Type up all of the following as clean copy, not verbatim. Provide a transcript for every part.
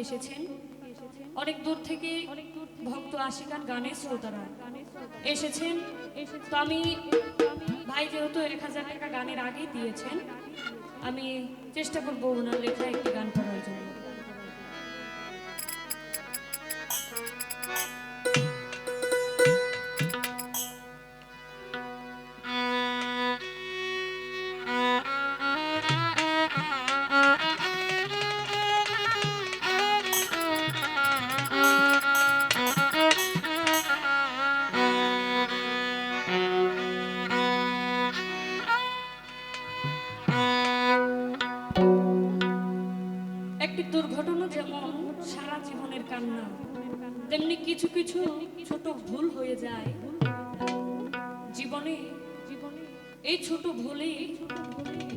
এসেছেন, অনেক দূর থেকে ভক্ত আশিকান গানের শ্রোতারা এসেছেন। তো আমি ভাই যেহেতু 1000 টাকা গানের আগেই দিয়েছেন, আমি চেষ্টা করবো ওনার লেখা একটি গান করার জন্য। একটি দুর্ঘটনা যেমন সারা জীবনের কান্না, তেমনি কিছু কিছু ছোট ভুল হয়ে যায় জীবনে। এই ছোট ভুলই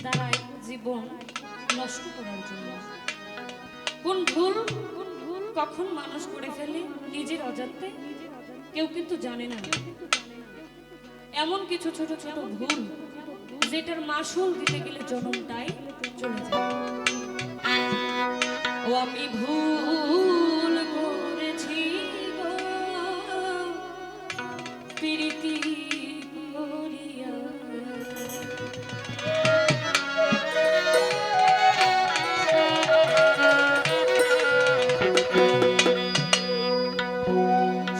দাঁড়ায় জীবন নষ্ট করার জন্য। কোন ভুল কখন মানুষ করে ফেলে নিজের অজান্তে কেউ কিন্তু জানে না। এমন কিছু ছোট ছোট ভুল যেটার মাসুল দিতে গেলে জনমটাই চলে যায়। ও আমি ভুল করেছি গো প্রীতি করিয়া,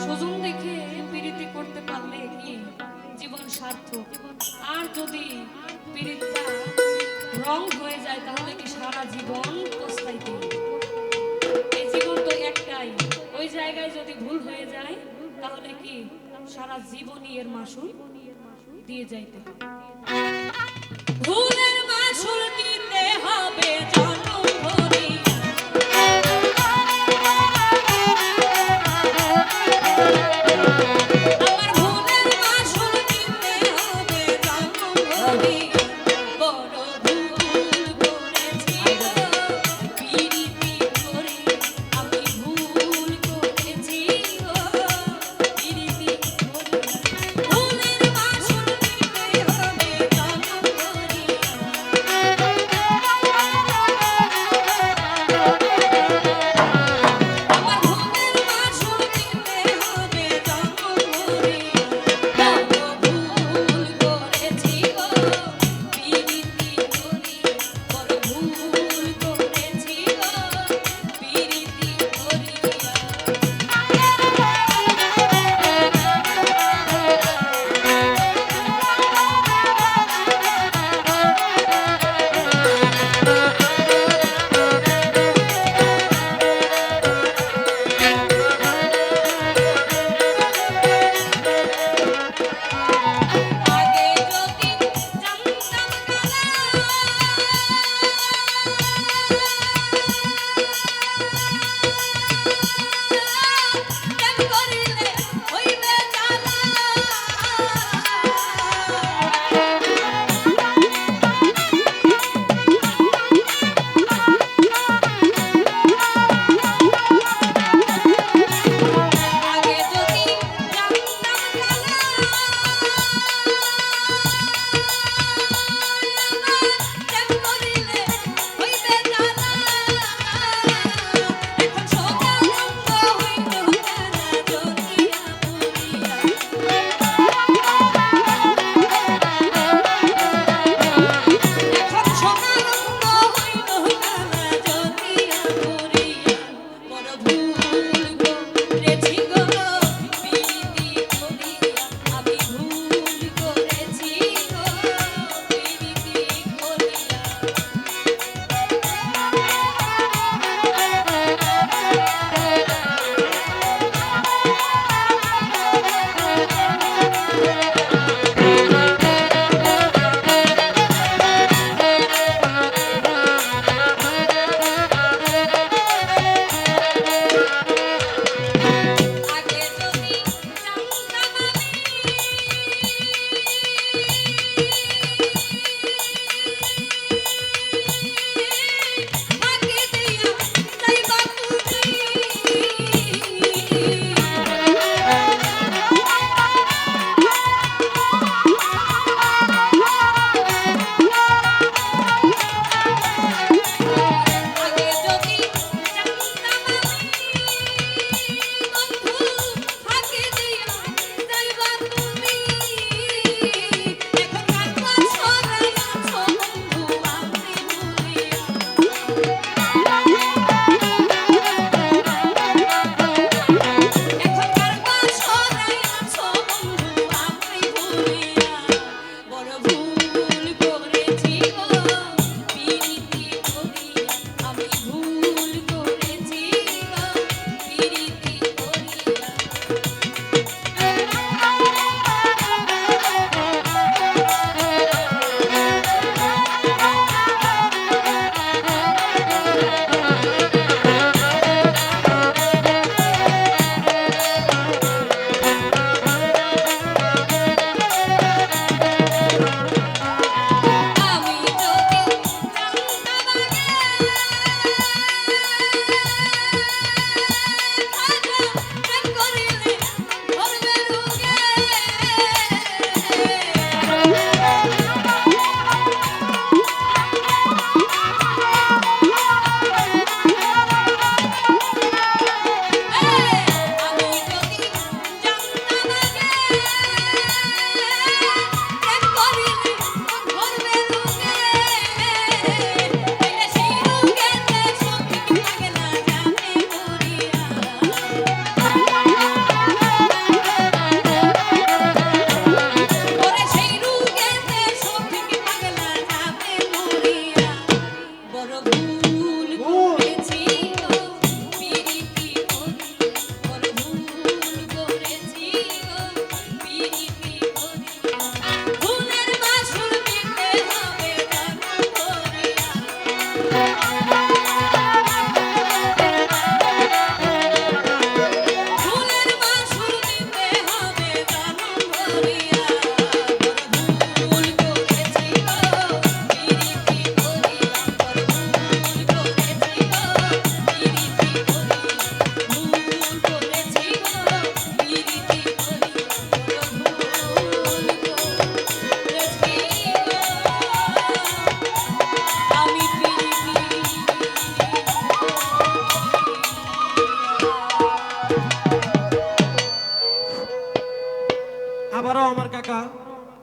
সুজন দেখে প্রীতি করতে পারলে কি জীবন সার্থক। আর যদি প্রীতিটা রং হয়ে যায় তাহলে কি সারা জীবন পস্তাইতে হবে। এই জীবন তো একটাই, ওই জায়গায় যদি ভুল হয়ে যায় তাহলে কি সারা জীবনই এর মাসুল দিয়ে যাইতে হবে। ভুলের মাসুল দিতে হবে জনম ভরি, আমার ভুলের মাসুল দিতে হবে জনম ভরি। বড় ভুল করেছি গো প্রীতি করে, আমি ভুল করেছি গো প্রীতি করে। ভুলের মাসুল দিতে হবে জনম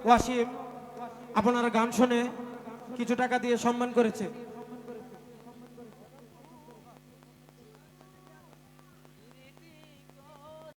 ওয়াসিম আপনার গান শুনে কিছু টাকা দিয়ে সম্মান করেছে।